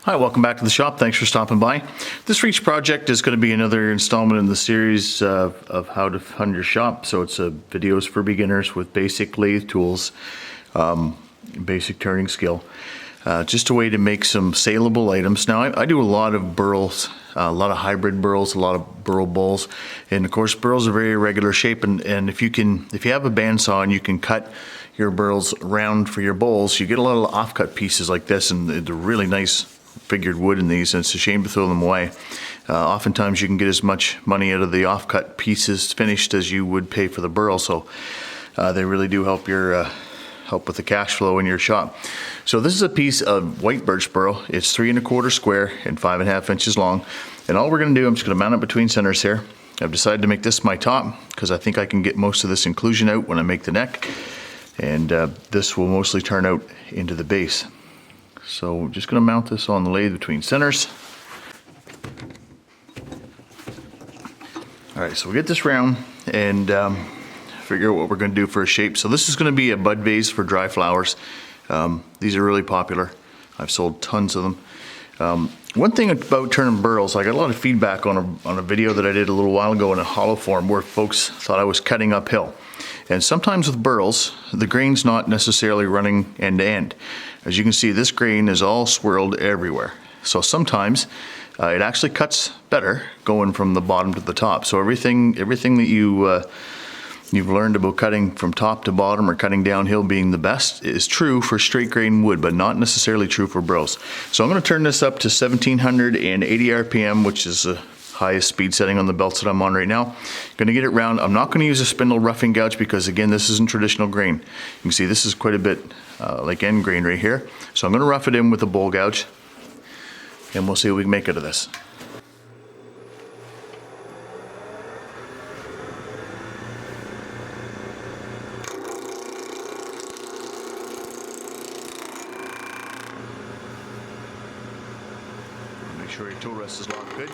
Hi, welcome back to the shop. Thanks for stopping by. This Reach project is going to be another installment in the series of how to fund your shop. So it's videos for beginners with basic lathe tools, basic turning skill. Just a way to make some saleable items. Now I do a lot of burls, a lot of hybrid burls, a lot of burl bowls, and of course burls are very irregular shape. And if you have a bandsaw and you can cut your burls round for your bowls, you get a lot of offcut pieces like this, and they're really nice figured wood in these, and it's a shame to throw them away. Oftentimes you can get as much money out of the offcut pieces finished as you would pay for the burl, so they really do help your help with the cash flow in your shop. So this is a piece of white birch burl. It's 3 1/4 square and 5 1/2 inches long, and all we're going to do, I'm just going to mount it between centers here. I've decided to make this my top because I think I can get most of this inclusion out when I make the neck, and this will mostly turn out into the base. So we're just going to mount this on the lathe between centers. Alright, so we'll get this round and figure out what we're going to do for a shape. So this is going to be a bud vase for dry flowers. These are really popular. I've sold tons of them. One thing about turning burls, I got a lot of feedback on a video that I did a little while ago in a hollow form where folks thought I was cutting uphill. And sometimes with burls, the grain's not necessarily running end to end. As you can see, this grain is all swirled everywhere. So sometimes it actually cuts better going from the bottom to the top. So everything that you've learned about cutting from top to bottom or cutting downhill being the best is true for straight grain wood, but not necessarily true for burls. So I'm going to turn this up to 1780 RPM, which is the highest speed setting on the belts that I'm on right now. Going to get it round. I'm not going to use a spindle roughing gouge because, again, this isn't traditional grain. You can see this is quite a bit like end grain right here. So I'm going to rough it in with a bowl gouge, and we'll see what we can make out of this. Make sure your tool rest is locked good.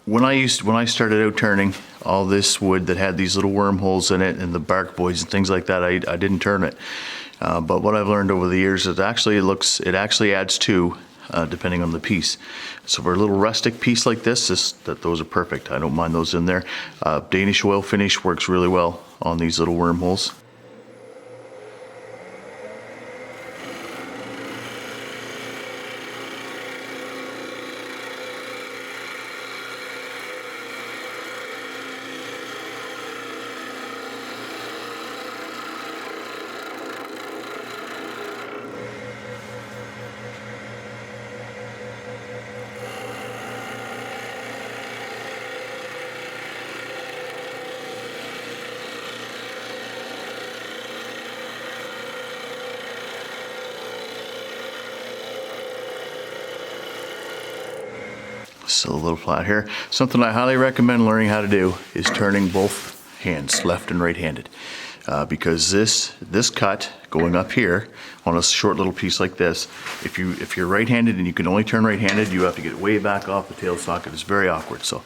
When I started out turning, all this wood that had these little wormholes in it and the bark boys and things like that, I didn't turn it. But what I've learned over the years is it actually adds two, depending on the piece. So for a little rustic piece like this, those are perfect. I don't mind those in there. Danish oil finish works really well on these little wormholes. Still a little flat here. Something I highly recommend learning how to do is turning both hands, left and right-handed, because this cut going up here on a short little piece like this, if you're right-handed and you can only turn right-handed, you have to get way back off the tail socket. It's very awkward. So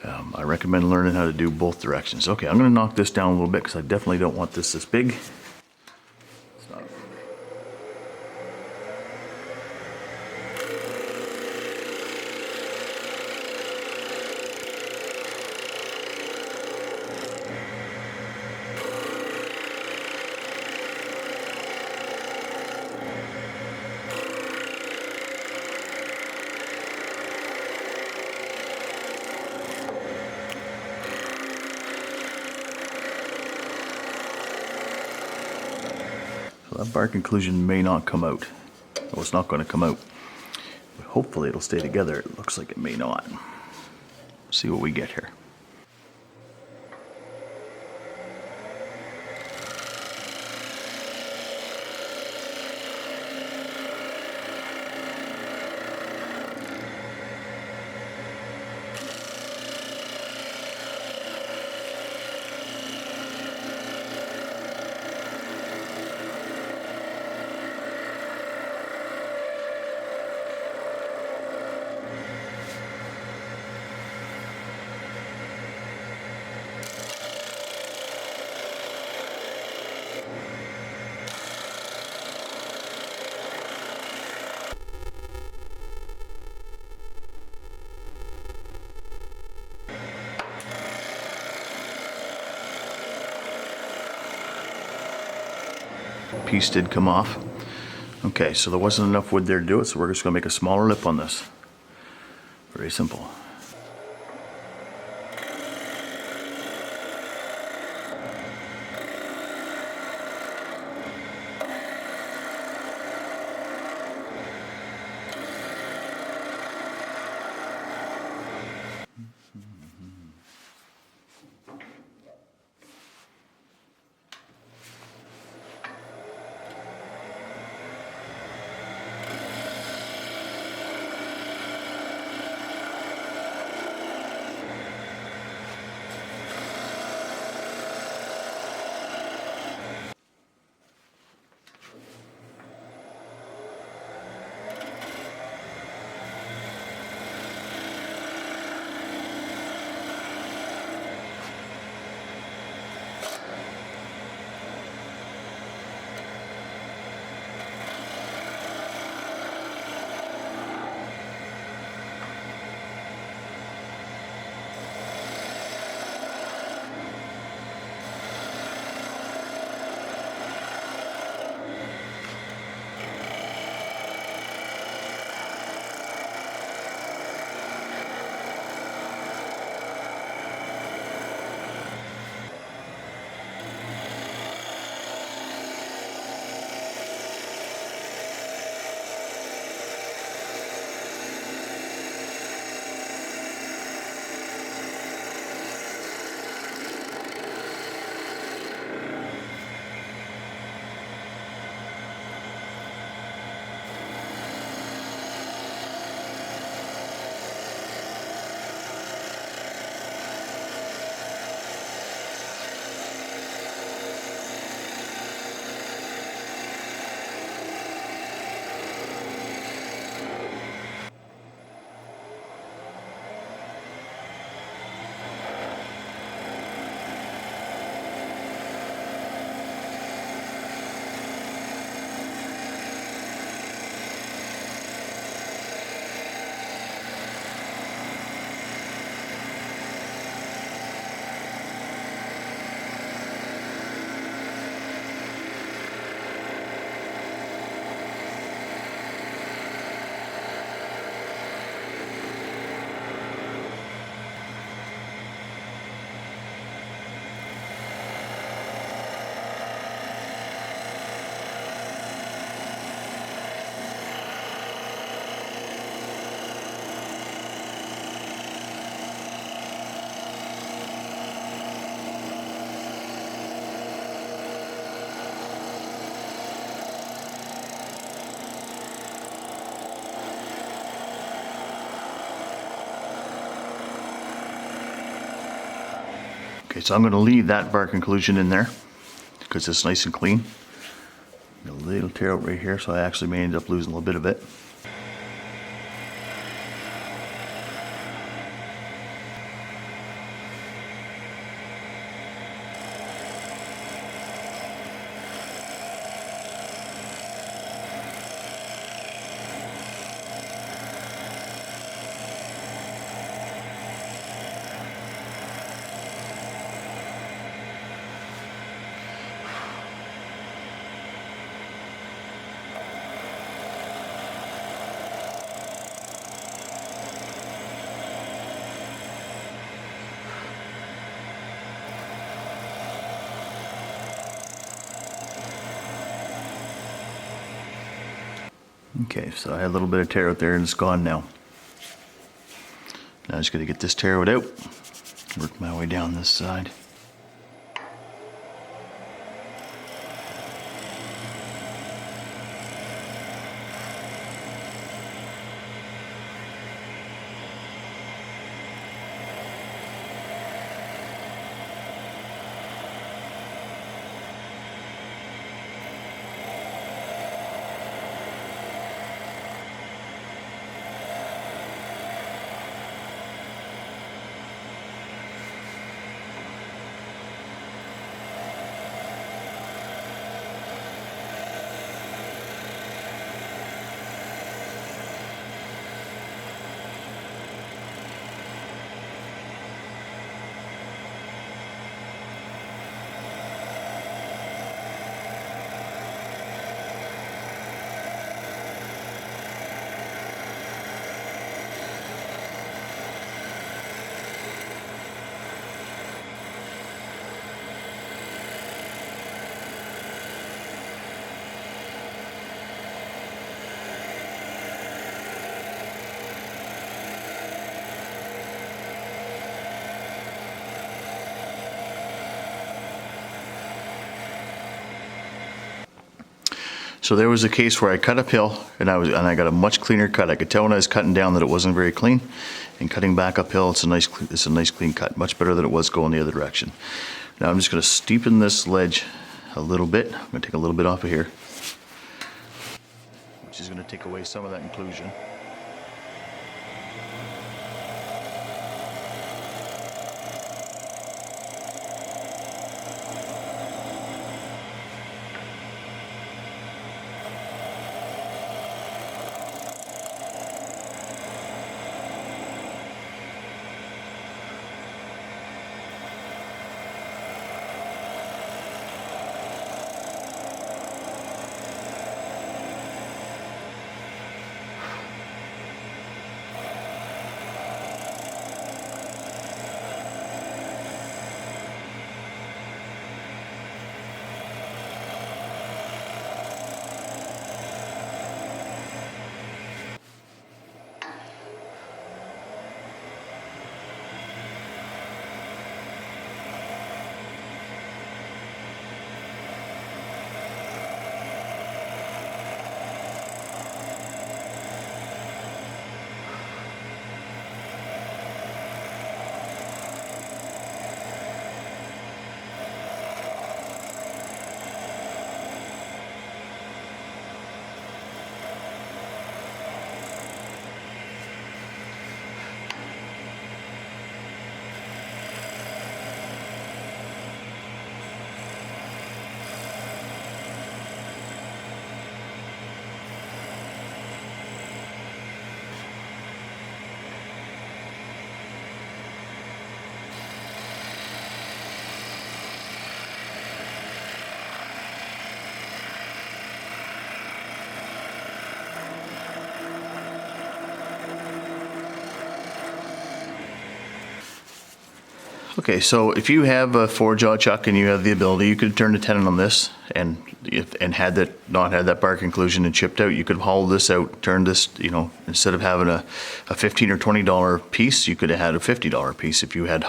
I recommend learning how to do both directions. Okay, I'm going to knock this down a little bit because I definitely don't want this big. It's not. So that bark inclusion may not come out. Well, it's not going to come out. But hopefully it'll stay together. It looks like it may not. See what we get here. Piece did come off. Okay, so there wasn't enough wood there to do it, so we're just going to make a smaller lip on this. Very simple. Okay, so I'm going to leave that bark inclusion in there because it's nice and clean. A little tear out right here, so I actually may end up losing a little bit of it. Okay, so I had a little bit of tear out there and it's gone now. Now I'm just going to get this tear out, work my way down this side. So there was a case where I cut uphill and I got a much cleaner cut. I could tell when I was cutting down that it wasn't very clean, and cutting back uphill, it's a nice clean cut, much better than it was going the other direction. Now I'm just going to steepen this ledge a little bit. I'm going to take a little bit off of here, which is going to take away some of that inclusion. Okay, so if you have a 4-jaw chuck and you have the ability, you could turn the tenon on this and had that not had that bark inclusion and chipped out, you could hollow this out, turn this, you know, instead of having a $15 or $20 piece, you could have had a $50 piece if you could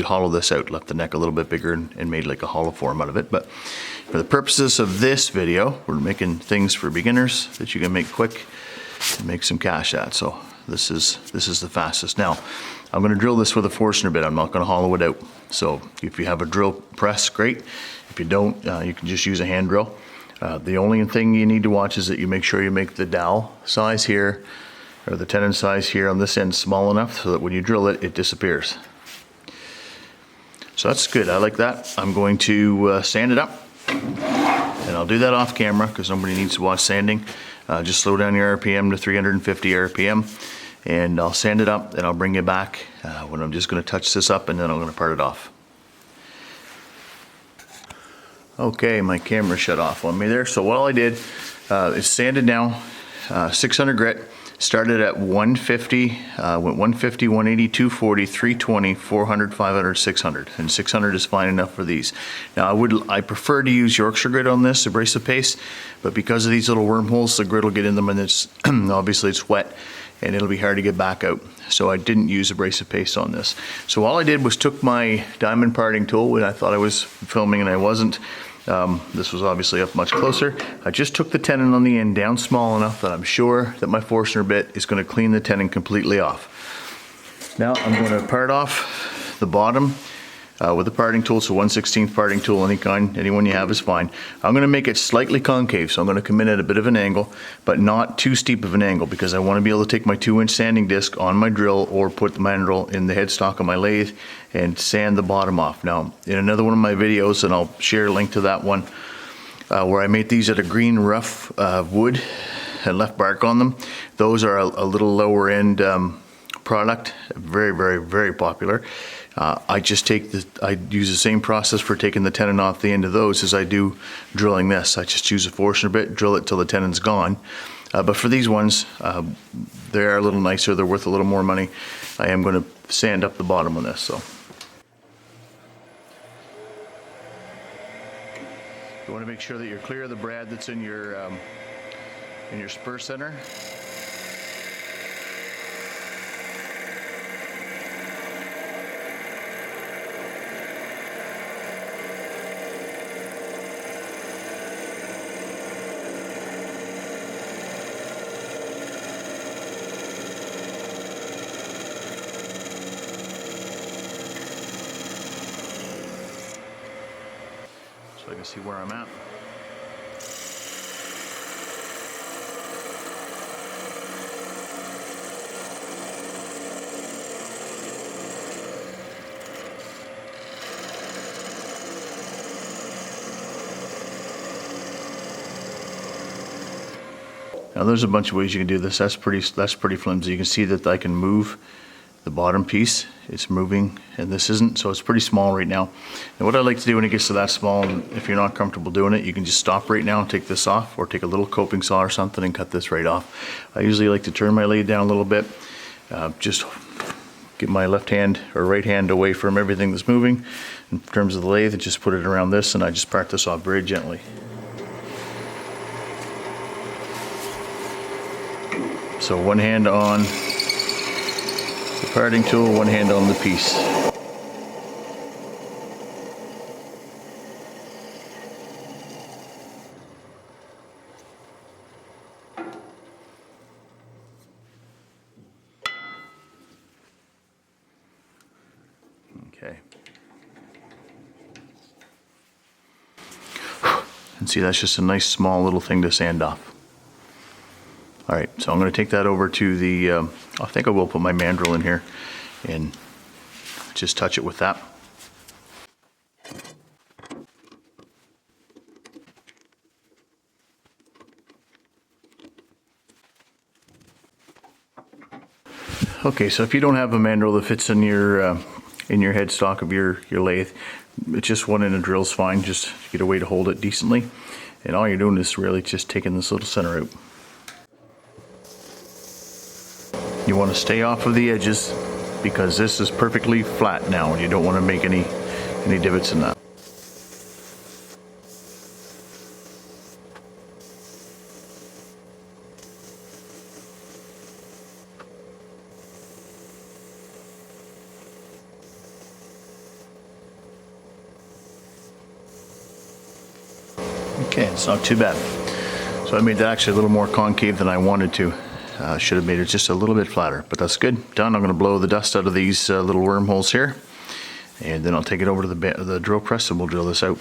hollow this out, left the neck a little bit bigger and made like a hollow form out of it. But for the purposes of this video, we're making things for beginners that you can make quick and make some cash at. So this is the fastest. Now, I'm going to drill this with a Forstner bit. I'm not going to hollow it out. So if you have a drill press, great. If you don't, you can just use a hand drill. The only thing you need to watch is that you make sure you make the dowel size here, or the tenon size here on this end small enough so that when you drill it, it disappears. So that's good. I like that. I'm going to sand it up, and I'll do that off camera because nobody needs to watch sanding. Just slow down your RPM to 350 RPM. And I'll sand it up and I'll bring you back when I'm just going to touch this up and then I'm going to part it off. Okay, my camera shut off on me there. So what I did is sanded down 600 grit, Started at 150, went 150, 180, 240, 320, 400, 500, 600, and 600 is fine enough for these. Now I prefer to use Yorkshire grit on this abrasive paste, but because of these little wormholes, the grit will get in them, and it's obviously it's wet and it'll be hard to get back out. So I didn't use abrasive paste on this. So all I did was took my diamond parting tool when I thought I was filming and I wasn't. This was obviously up much closer. I just took the tenon on the end down small enough that I'm sure that my Forstner bit is going to clean the tenon completely off. Now I'm going to part off the bottom with a parting tool, so 1/16 parting tool, any kind, anyone you have is fine. I'm going to make it slightly concave, so I'm going to come in at a bit of an angle, but not too steep of an angle, because I want to be able to take my 2-inch sanding disc on my drill or put the mandrel in the headstock of my lathe and sand the bottom off. Now, in another one of my videos, and I'll share a link to that one, where I made these out of green rough wood and left bark on them. Those are a little lower end product, very, very, very popular. I use the same process for taking the tenon off the end of those as I do drilling this. I just use a Forstner bit, drill it till the tenon's gone. But for these ones, they are a little nicer, they're worth a little more money. I am going to sand up the bottom on this. So you want to make sure that you're clear of the brad that's in your spur center. So I can see where I'm at. Now there's a bunch of ways you can do this. That's pretty flimsy. You can see that I can move the bottom piece. It's moving, and this isn't, so it's pretty small right now. And what I like to do when it gets to that small, and if you're not comfortable doing it, you can just stop right now and take this off, or take a little coping saw or something and cut this right off. I usually like to turn my lathe down a little bit, just get my left hand or right hand away from everything that's moving in terms of the lathe, and just put it around this, and I just part this off very gently. So one hand on the parting tool, one hand on the piece. Okay. And see, that's just a nice small little thing to sand off. All right, so I'm going to take that over to the, I think I will put my mandrel in here and just touch it with that. Okay, so if you don't have a mandrel that fits in your headstock of your lathe, it's just one in a drill's fine. Just get a way to hold it decently, and all you're doing is really just taking this little center out. You want to stay off of the edges because this is perfectly flat now, and you don't want to make any divots in that. Okay, it's not too bad. So I made that actually a little more concave than I wanted to. Should have made it just a little bit flatter, but that's good. Done. I'm going to blow the dust out of these little wormholes here, and then I'll take it over to the drill press and we'll drill this out.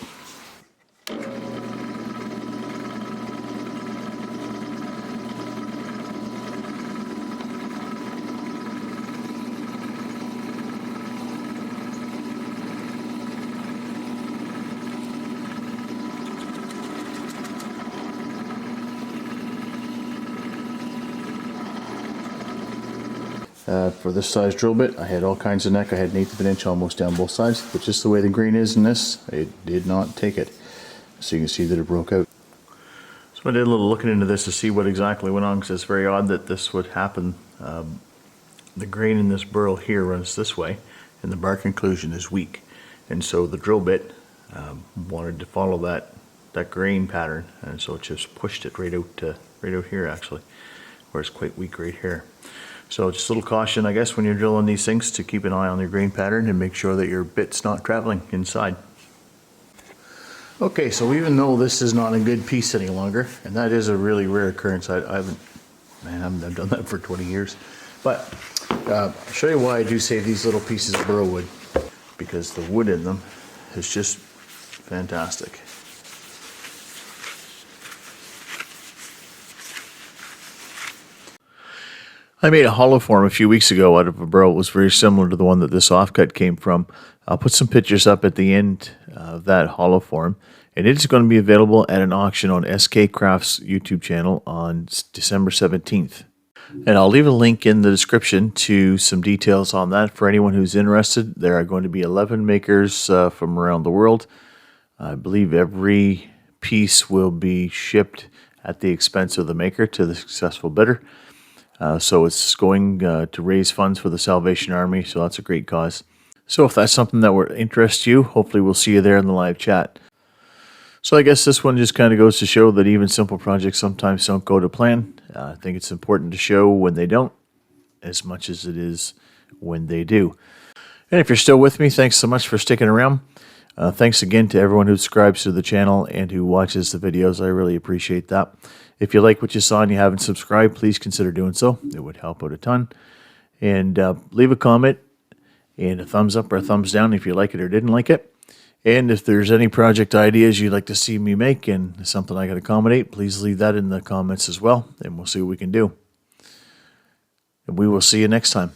For this size drill bit, I had all kinds of neck. I had 1/8 of an inch almost down both sides, but just the way the grain is in this, it did not take it. So you can see that it broke out. So I did a little looking into this to see what exactly went on, because it's very odd that this would happen. The grain in this burl here runs this way, and the bark inclusion is weak, and so the drill bit wanted to follow that grain pattern, and so it just pushed it right out here actually, where it's quite weak right here. So just a little caution, I guess, when you're drilling these things, to keep an eye on your grain pattern and make sure that your bit's not traveling inside. Okay, so even though this is not a good piece any longer, and that is a really rare occurrence, I haven't done that for 20 years, but I'll show you why I do save these little pieces of burl wood, because the wood in them is just fantastic. I made a hollow form a few weeks ago out of a burl. It was very similar to the one that this offcut came from. I'll put some pictures up at the end of that hollow form, and it is going to be available at an auction on SK Krafts YouTube channel on December 17th. And I'll leave a link in the description to some details on that for anyone who's interested. There are going to be 11 makers from around the world. I believe every piece will be shipped at the expense of the maker to the successful bidder. So it's going to raise funds for the Salvation Army, so that's a great cause. So if that's something that would interest you, hopefully we'll see you there in the live chat. So I guess this one just kind of goes to show that even simple projects sometimes don't go to plan. I think it's important to show when they don't, as much as it is when they do. And if you're still with me, thanks so much for sticking around. Thanks again to everyone who subscribes to the channel and who watches the videos. I really appreciate that. If you like what you saw and you haven't subscribed, please consider doing so. It would help out a ton. And leave a comment and a thumbs up or a thumbs down if you like it or didn't like it. And if there's any project ideas you'd like to see me make and something I can accommodate, please leave that in the comments as well, and we'll see what we can do. And we will see you next time.